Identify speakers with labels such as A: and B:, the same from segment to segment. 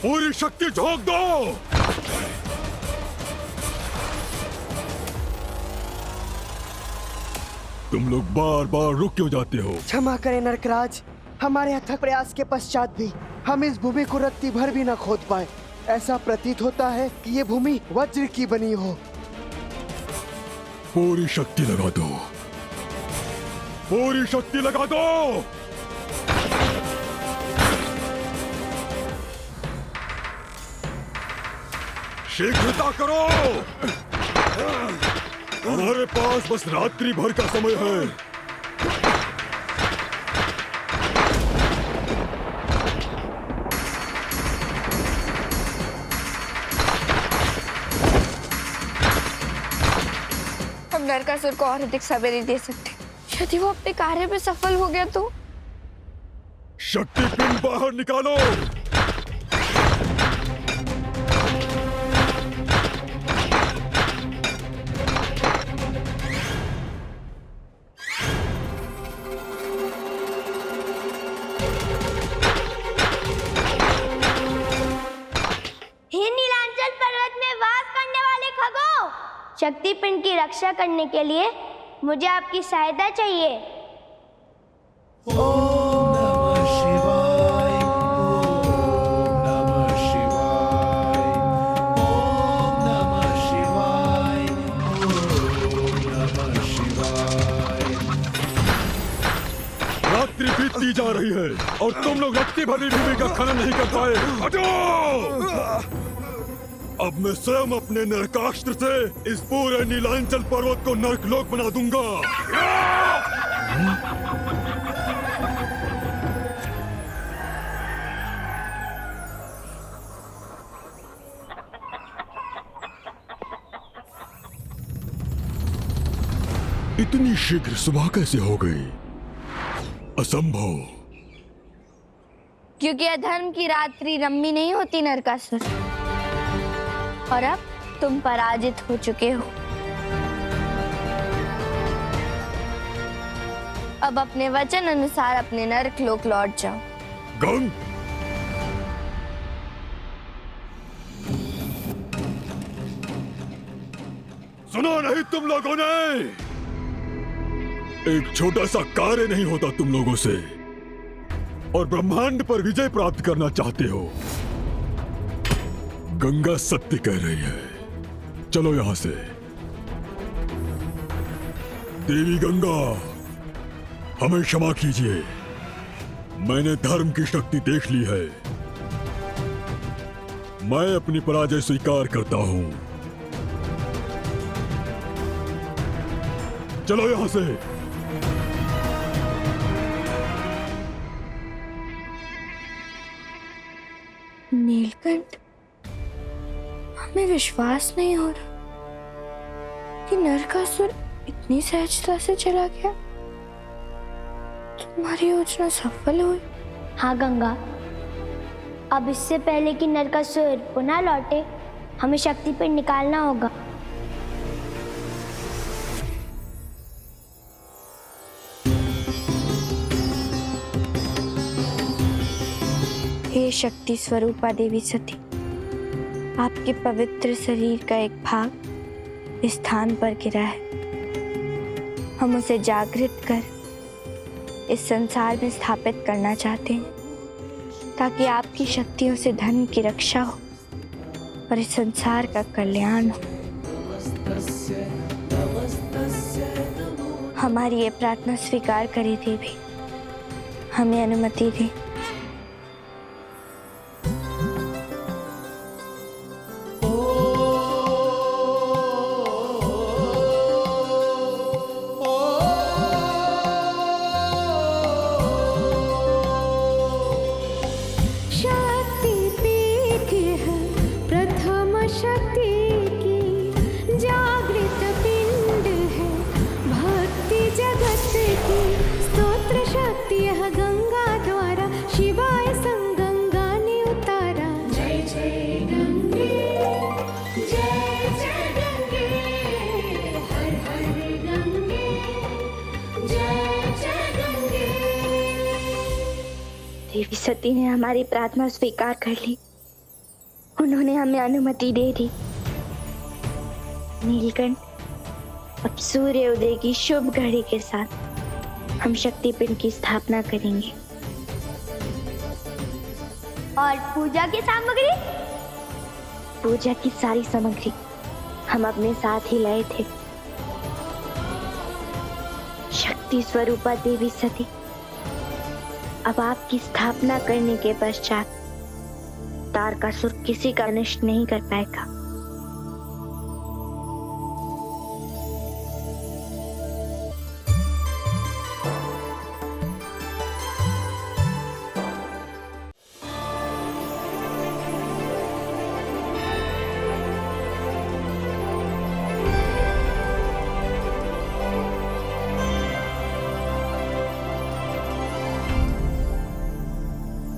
A: पूरी शक्ति झोंक दो। तुम लोग बार बार रुक क्यों जाते हो?
B: क्षमा करें नरकराज, हमारे अथक प्रयास के पश्चात भी हम इस भूमि को रत्ती भर भी न खोद पाए। ऐसा प्रतीत होता है कि ये भूमि वज्र की बनी हो।
A: पूरी शक्ति लगा दो, पूरी शक्ति लगा दो। शीघ्रता करो, हमारे पास बस रात्रि भर का समय है।
C: हम नरकासुर को और अधिक समय नहीं दे सकते। यदि वो अपने कार्य में सफल हो गया तो?
A: शक्ति पिंड बाहर निकालो।
D: हे नीलांचल पर्वत में वास करने वाले खगों, शक्ति पिंड की रक्षा करने के लिए मुझे आपकी सहायता चाहिए।
E: ओम नमः शिवाय, ओम नमः शिवाय, ओम नमः शिवाय, ओम नमः शिवाय।
A: रात्रि बीतती जा रही है और तुम लोग रत्ती भरी भूमि का खनन नहीं कर पाए। हटो! अब मैं स्वयं अपने नरकास्त्र से इस पूरे नीलांचल पर्वत को नरकलोक बना दूंगा। इतनी शीघ्र सुबह कैसे हो गई? असंभव।
C: क्योंकि अधर्म की रात्रि लंबी नहीं होती नरकासुर, और अब तुम पराजित हो चुके हो। अब अपने वचन अनुसार अपने नरक लोक लौट जाओ।
A: गंग, सुनो नहीं तुम लोगों ने? एक छोटा सा कार्य नहीं होता तुम लोगों से, और ब्रह्मांड पर विजय प्राप्त करना चाहते हो। गंगा सत्य कह रही है, चलो यहां से। देवी गंगा, हमें क्षमा कीजिए, मैंने धर्म की शक्ति देख ली है। मैं अपनी पराजय स्वीकार करता हूं। चलो यहां से।
C: नीलकंठ, हमें विश्वास नहीं हो रहा कि नरकासुर इतनी सहजता से चला गया। तुम्हारी योजना सफल हुई।
D: हाँ गंगा, अब इससे पहले कि नरकासुर पुनः लौटे, हमें शक्ति पिंड निकालना होगा।
C: हे शक्ति स्वरूपा देवी सती, आपके पवित्र शरीर का एक भाग इस स्थान पर गिरा है। हम उसे जागृत कर इस संसार में स्थापित करना चाहते हैं, ताकि आपकी शक्तियों से धर्म की रक्षा हो और इस संसार का कल्याण हो। हमारी ये प्रार्थना स्वीकार करे देवी, हमें अनुमति दें। देवी सती ने हमारी प्रार्थना स्वीकार कर ली। उन्होंने हमें अनुमति दे दी। नीलकंठ, अब सूर्य उदय की शुभ घड़ी के साथ हम शक्तिपिंड की स्थापना करेंगे।
D: और पूजा की सामग्री?
C: पूजा की सारी सामग्री हम अपने साथ ही लाए थे। शक्ति स्वरूपा देवी सती, अब आपकी स्थापना करने के पश्चात तारकासुर किसी का अनिष्ट नहीं कर पाएगा।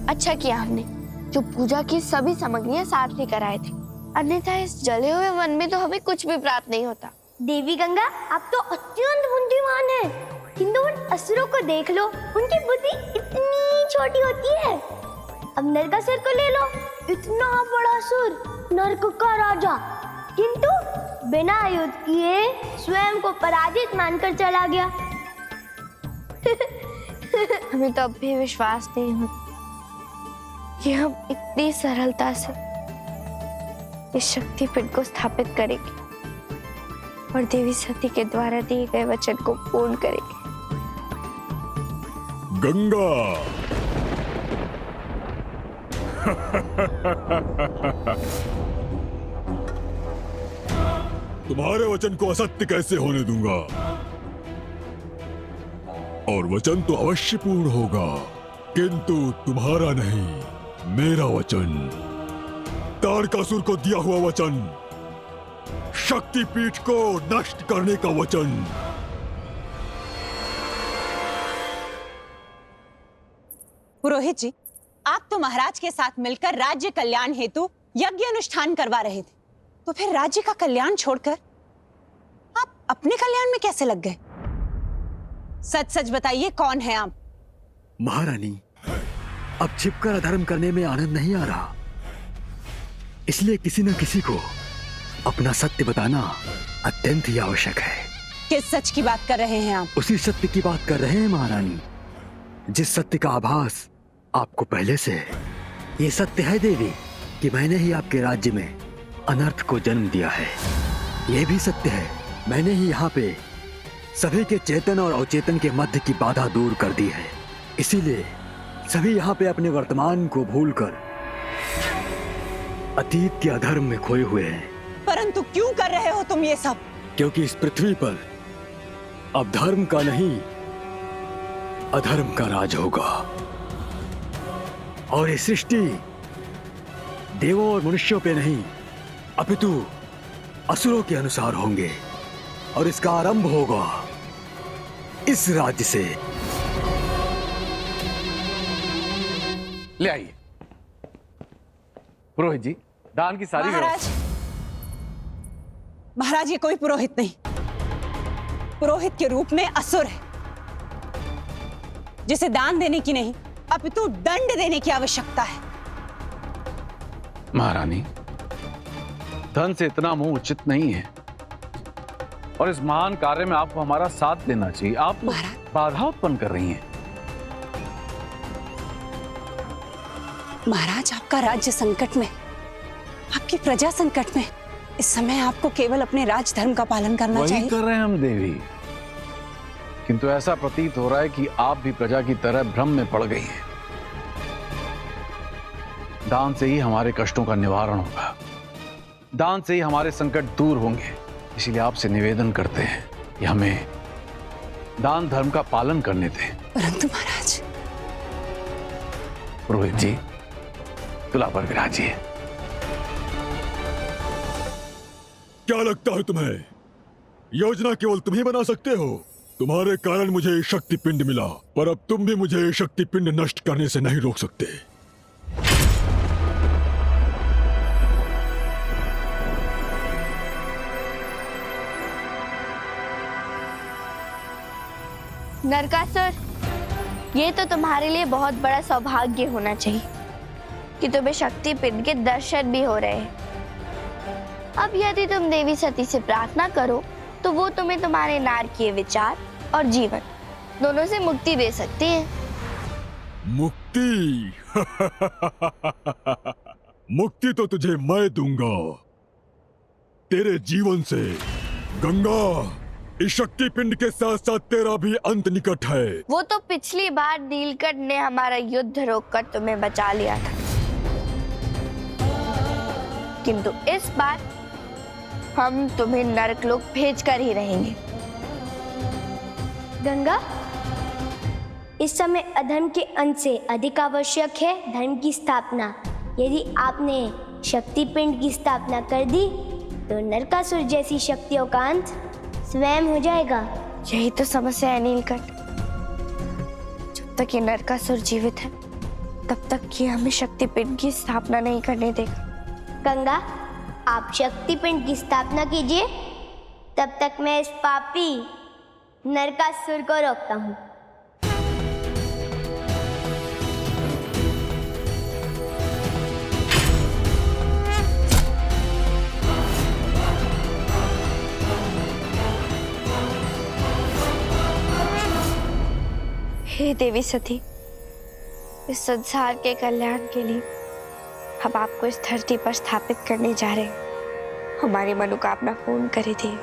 C: अच्छा किया हमने जो पूजा की सभी सामग्रियां साथ लेकर आए थे, अन्यथा इस जले हुए वन में तो हमें कुछ भी प्राप्त नहीं होता।
D: देवी गंगा, आप तो अत्यंत बुद्धिमान हैं, किंतु उन असुरों को देख लो, उनकी बुद्धि इतनी छोटी होती है। अब नरकासुर को ले लो, इतना बड़ा असुर, नरक का राजा, किंतु बिना युद्ध किए स्वयं को पराजित मानकर चला गया।
C: हमें तो अब भी विश्वास नहीं होता कि हम इतनी सरलता से इस शक्तिपीठ को स्थापित करेंगे और देवी सती के द्वारा दिए गए वचन को पूर्ण करेंगे।
A: गंगा, तुम्हारे वचन को असत्य कैसे होने दूंगा? और वचन तो अवश्य पूर्ण होगा, किंतु तुम्हारा नहीं, मेरा वचन, तारकासुर को दिया हुआ वचन, शक्तिपीठ को नष्ट करने का वचन।
F: पुरोहित जी, आप तो महाराज के साथ मिलकर राज्य कल्याण हेतु यज्ञ अनुष्ठान करवा रहे थे, तो फिर राज्य का कल्याण छोड़कर आप अपने कल्याण में कैसे लग गए? सच सच बताइए, कौन है आप?
G: महारानी, अब छिपकर अधर्म करने में आनंद नहीं आ रहा, इसलिए किसी न किसी को अपना सत्य बताना अत्यंत ही आवश्यक है।
F: किस सच की बात कर रहे हैं आप?
G: उसी सत्य की बात कर रहे हैं महारानी, जिस सत्य का आभास आपको पहले से है। ये सत्य है देवी कि मैंने ही आपके राज्य में अनर्थ को जन्म दिया है। यह भी सत्य है, मैंने ही यहाँ पे सभी के चेतन और अवचेतन के मध्य की बाधा दूर कर दी है। इसीलिए सभी यहाँ पे अपने वर्तमान को भूलकर अतीत के अधर्म में खोए हुए हैं।
F: परंतु क्यों कर रहे हो तुम ये सब?
G: क्योंकि इस पृथ्वी पर अब धर्म का नहीं, अधर्म का राज होगा, और ये सृष्टि देवों और मनुष्यों पे नहीं, अपितु असुरों के अनुसार होंगे, और इसका आरंभ होगा इस राज्य से।
E: ले आइए पुरोहित जी, दान की सारी
F: महाराज, महाराज ये कोई पुरोहित नहीं, पुरोहित के रूप में असुर है, जिसे दान देने की नहीं अपितु दंड देने की आवश्यकता है।
E: महारानी, धन से इतना मोह उचित नहीं है, और इस महान कार्य में आपको हमारा साथ देना चाहिए। आप बाधा उत्पन्न कर रही हैं।
F: महाराज, आपका राज्य संकट में, आपकी प्रजा संकट में, इस समय आपको केवल अपने राज धर्म का पालन करना
E: वही
F: चाहिए।
E: कर रहे हैं हम देवी, किंतु ऐसा प्रतीत हो रहा है कि आप भी प्रजा की तरह भ्रम में पड़ गई हैं। दान से ही हमारे कष्टों का निवारण होगा, दान से ही हमारे संकट दूर होंगे। इसीलिए आपसे निवेदन करते हैं कि हमें दान धर्म का पालन करने दें।
F: परंतु महाराज,
E: पुरोहित जी, तुला पर विराजिए।
A: क्या लगता है तुम्हें योजना केवल तुम ही बना सकते हो? तुम्हारे कारण मुझे ये शक्तिपिंड मिला, पर अब तुम भी मुझे ये शक्तिपिंड नष्ट करने से नहीं रोक सकते।
C: नरकासुर, ये तो तुम्हारे लिए बहुत बड़ा सौभाग्य होना चाहिए कि तुम्हें शक्ति पिंड के दर्शन भी हो रहे हैं। अब यदि तुम देवी सती से प्रार्थना करो तो वो तुम्हें तुम्हारे नारकीय विचार और जीवन दोनों से मुक्ति दे सकती है।
A: मुक्ति? मुक्ति तो तुझे मैं दूंगा। तेरे जीवन से गंगा, इस शक्ति पिंड के साथ साथ तेरा भी अंत निकट है।
C: वो तो पिछली बार नीलकंठ ने हमारा युद्ध रोककर तुम्हें बचा लिया था, किंतु इस बार हम तुम्हें नरकलोक भेजकर ही रहेंगे।
D: गंगा, इस समय अधर्म के अंत से अधिक आवश्यक है धर्म की स्थापना। यदि आपने शक्ति पिंड की स्थापना कर दी तो नरकासुर जैसी शक्तियों का अंत स्वयं हो जाएगा।
C: यही तो समस्या है नीलकंठ। जब तक ये नरकासुर जीवित है तब तक ये हमें शक्ति पिंड की स्थापना नहीं करने देगा।
D: गंगा, आप शक्ति पिंड की स्थापना कीजिए, तब तक मैं इस पापी नरकासुर को रोकता हूँ।
C: हे देवी सती, इस संसार के कल्याण के लिए हम आपको इस धरती पर स्थापित करने जा रहे हैं। हमारी मनोकामना पूर्ण करे देवी।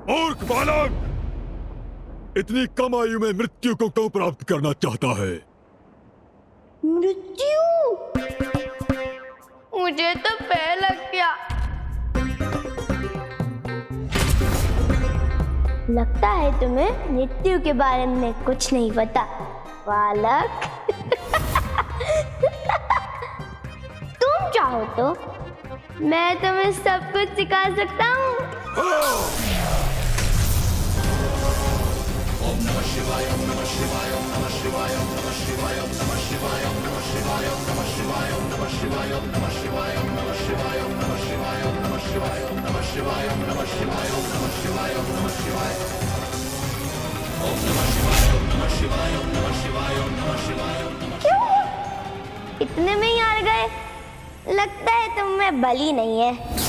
A: मूर्ख बालक, इतनी कम आयु में मृत्यु को क्यों प्राप्त करना चाहता है?
D: मृत्यु?
C: मुझे तो भय लग गया।
D: लगता है तुम्हें मृत्यु के बारे में कुछ नहीं पता, बालक। तुम चाहो तो मैं तुम्हें सब कुछ सिखा सकता हूँ। क्यों? इतने में ही हार गए? लगता है तुम में बली नहीं है।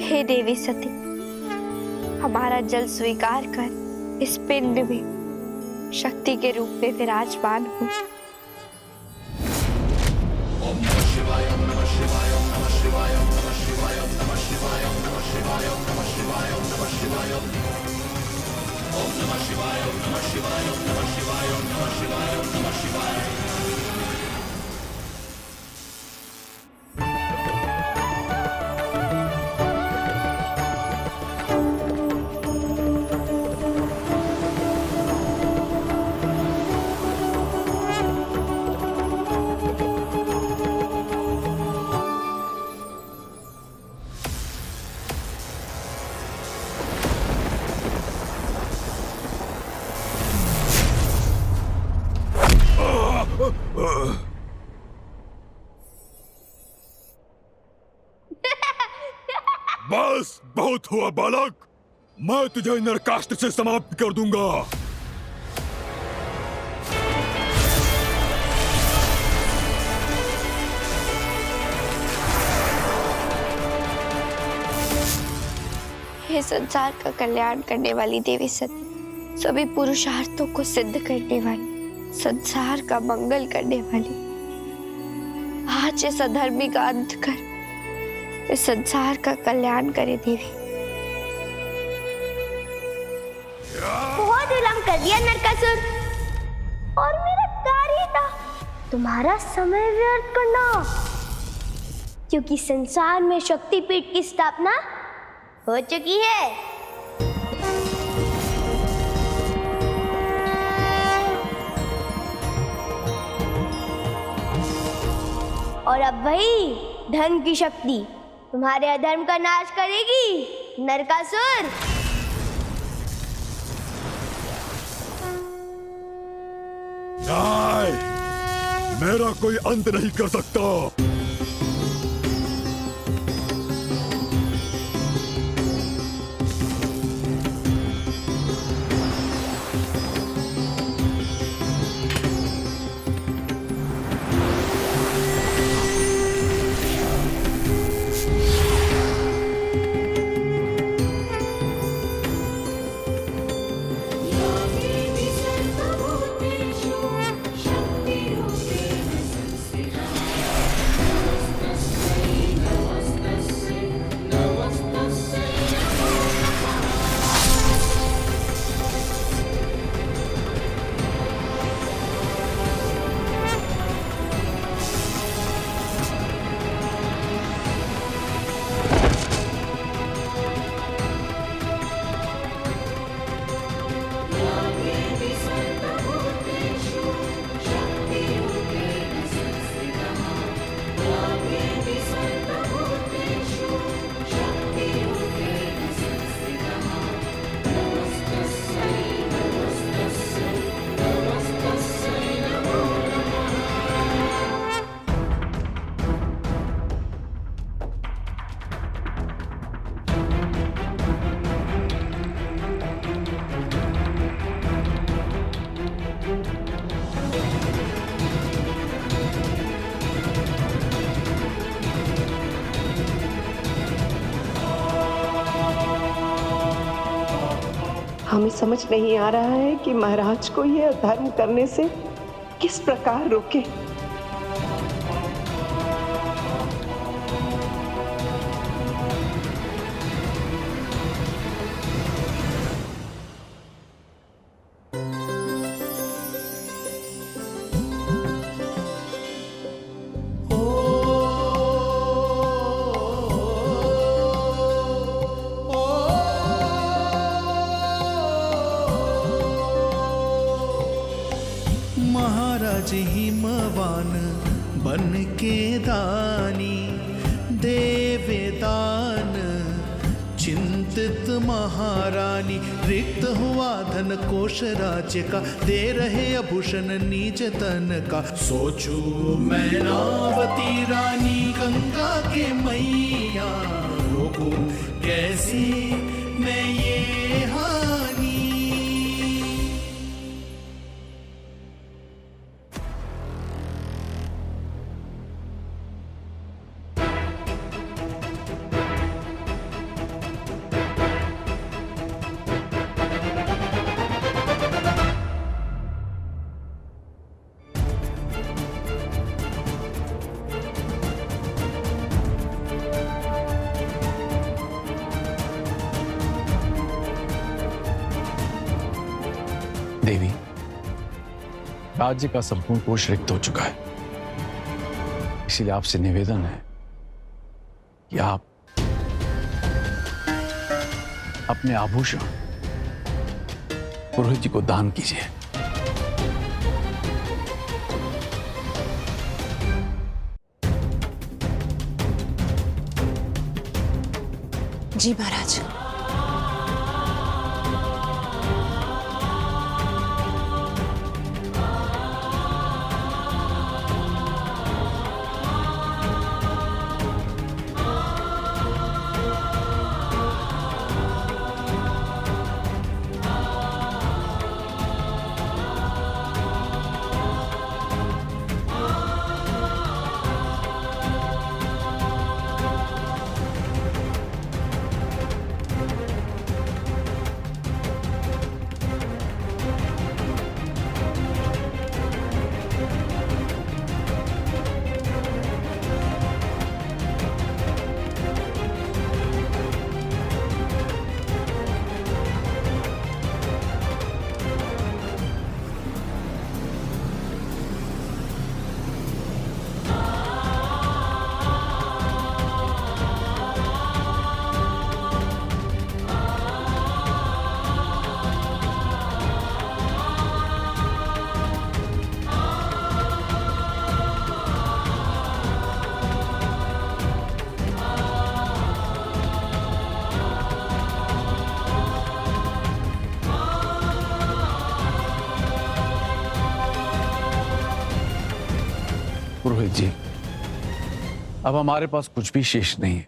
C: हे देवी सती, हमारा जल स्वीकार कर इस पिंड में शक्ति के रूप में विराजमान हो।
A: बस बहुत हुआ बालक, मैं तुझे नरकास्त्र से समाप्त कर दूंगा।
C: हे संसार का कल्याण करने वाली देवी सती, सभी पुरुषार्थों को सिद्ध करने वाली, संसार का मंगल करने वाली, आज इस अधर्मी का अंत कर इस संसार का कल्याण करे देवी।
D: बहुत विलंब कर दिया नरकासुर, और मेरा कार्य था तुम्हारा समय व्यर्थ करना, क्योंकि संसार में शक्तिपीठ की स्थापना हो चुकी है। और अब वही धर्म की शक्ति तुम्हारे अधर्म का नाश करेगी, नरकासुर।
A: न्याय मेरा कोई अंत नहीं कर सकता।
H: हमें समझ नहीं आ रहा है कि महाराज को यह अधर्म करने से किस प्रकार रोके।
I: महाराज हिमवान बन के दानी देवे दान, चिंतित महारानी रिक्त हुआ धन कोश राज्य का, दे रहे आभूषण निज तन का। सोचू मैं नावती रानी गंगा के मैया, रोकू कैसे मैं ये हानि।
E: देवी, राज्य का संपूर्ण कोष रिक्त हो चुका है, इसीलिए आपसे निवेदन है कि आप अपने आभूषण पुरोहित जी को दान कीजिए।
F: जी महाराज।
E: जी, अब हमारे पास कुछ भी शेष नहीं है।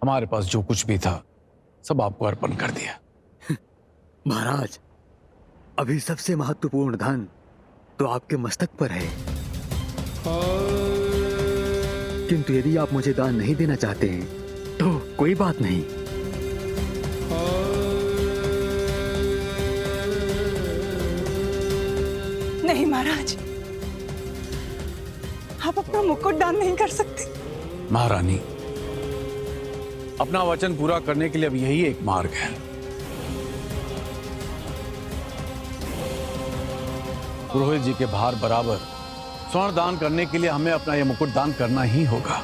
E: हमारे पास जो कुछ भी था सब आपको अर्पण कर दिया।
G: महाराज, अभी सबसे महत्वपूर्ण धन तो आपके मस्तक पर है, किंतु यदि आप मुझे दान नहीं देना चाहते हैं तो कोई बात नहीं।
F: नहीं महाराज, आप अपना मुकुट दान नहीं कर सकते।
E: महारानी, अपना वचन पूरा करने के लिए अब यही एक मार्ग है। पुरोहित जी के भार बराबर स्वर्ण दान करने के लिए हमें अपना यह मुकुट दान करना ही होगा।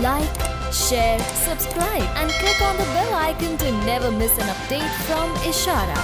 J: Like, share, subscribe and click on the bell icon to never miss an update from Ishara.